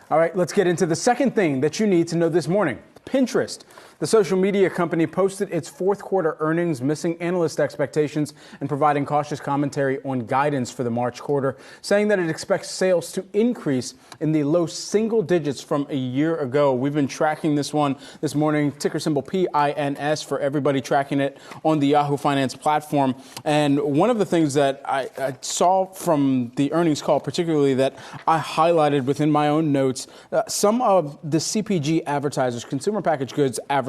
All right, let's get into the second thing that you need to know this morning. Pinterest. The social media company posted its fourth quarter earnings, missing analyst expectations and providing cautious commentary on guidance for the March quarter, saying that it expects sales to increase in the low single digits from a year ago. We've been tracking this one this morning, ticker symbol PINS for everybody tracking it on the Yahoo Finance platform. And one of the things that I saw from the earnings call, particularly that I highlighted within my own notes, some of the CPG advertisers, consumer packaged goods advertisers,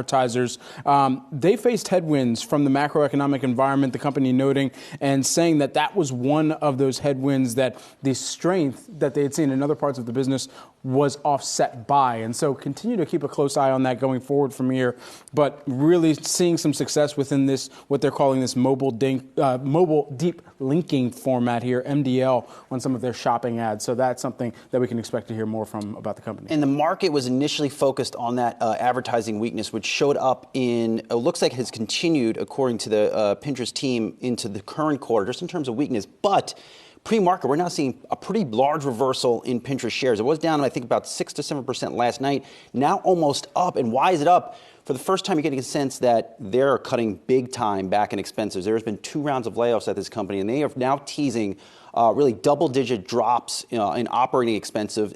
they faced headwinds from the macroeconomic environment, the company noting and saying that that was one of those headwinds that the strength that they had seen in other parts of the business was offset by. And so continue to keep a close eye on that going forward from here, but really seeing some success within this, what they're calling this mobile deep linking format here, MDL, on some of their shopping ads. So that's something that we can expect to hear more from about the company. And the market was initially focused on that advertising weakness, which showed up in, it looks like has continued, according to the Pinterest team, into the current quarter, just in terms of weakness. But pre-market, we're now seeing a pretty large reversal in Pinterest shares. It was down, I think, about 6 to 7% last night, now almost up. And why is it up? For the first time, you're getting a sense that they're cutting big time back in expenses. There's been 2 rounds of layoffs at this company, and they are now teasing really double-digit drops in operating expenses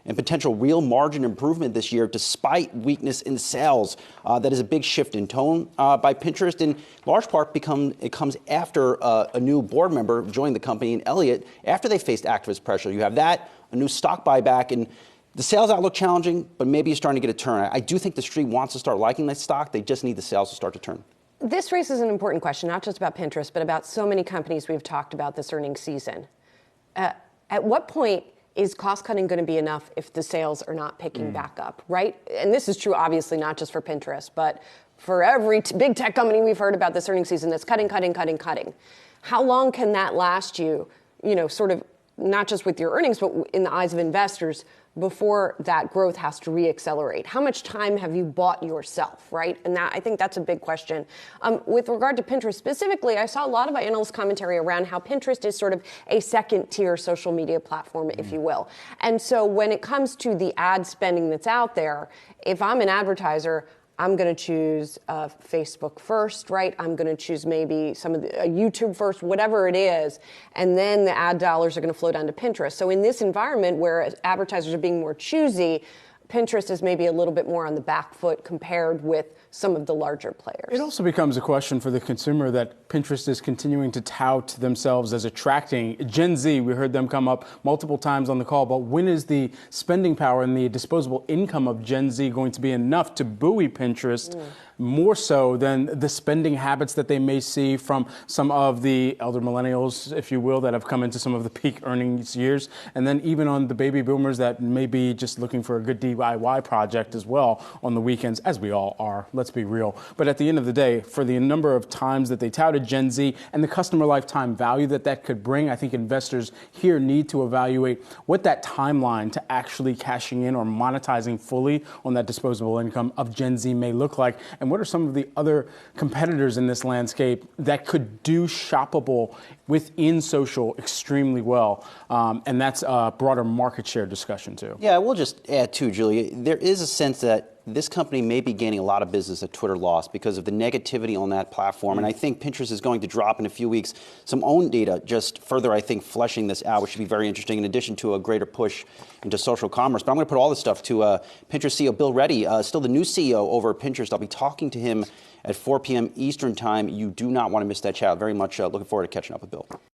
and potential real margin improvement this year, despite weakness in sales. That is a big shift in tone by Pinterest, in large part it comes after a new board member joined the company, in Elliott, after they faced activist pressure. You have that, a new stock buyback, and the sales outlook challenging, but maybe you're starting to get a turn. I do think the street wants to start liking that stock. They just need the sales to start to turn. This raises an important question, not just about Pinterest, but about so many companies we've talked about this earnings season. At what point is cost cutting going to be enough if the sales are not picking back up, right? And this is true, obviously, not just for Pinterest, but for every big tech company we've heard about this earnings season that's cutting. How long can that last you, sort of not just with your earnings, but in the eyes of investors, before that growth has to reaccelerate? How much time have you bought yourself, right? And I think that's a big question. With regard to Pinterest specifically, I saw a lot of analyst commentary around how Pinterest is sort of a second-tier social media platform, if you will. And so when it comes to the ad spending that's out there, if I'm an advertiser, I'm going to choose Facebook first, right? I'm going to choose maybe some of the YouTube first, whatever it is, and then the ad dollars are going to flow down to Pinterest. So in this environment where advertisers are being more choosy, Pinterest is maybe a little bit more on the back foot compared with some of the larger players. It also becomes a question for the consumer that Pinterest is continuing to tout themselves as attracting Gen Z. We heard them come up multiple times on the call, but when is the spending power and the disposable income of Gen Z going to be enough to buoy Pinterest more so than the spending habits that they may see from some of the elder millennials, if you will, that have come into some of the peak earnings years, and then even on the baby boomers that may be just looking for a good DIY project as well on the weekends, as we all are, let's be real. But at the end of the day, for the number of times that they touted Gen Z and the customer lifetime value that that could bring, I think investors here need to evaluate what that timeline to actually cashing in or monetizing fully on that disposable income of Gen Z may look like. And what are some of the other competitors in this landscape that could do shoppable within social extremely well? And that's a broader market share discussion, too. Yeah, we'll just add, too, Julia. There is a sense that this company may be gaining a lot of business that Twitter lost because of the negativity on that platform. And I think Pinterest is going to drop in a few weeks some own data, just further, I think, fleshing this out, which should be very interesting, in addition to a greater push into social commerce. But I'm going to put all this stuff to Pinterest CEO Bill Reddy, still the new CEO over at Pinterest. I'll be talking to him at 4 p.m. Eastern Time. You do not want to miss that chat. Very much looking forward to catching up with Bill.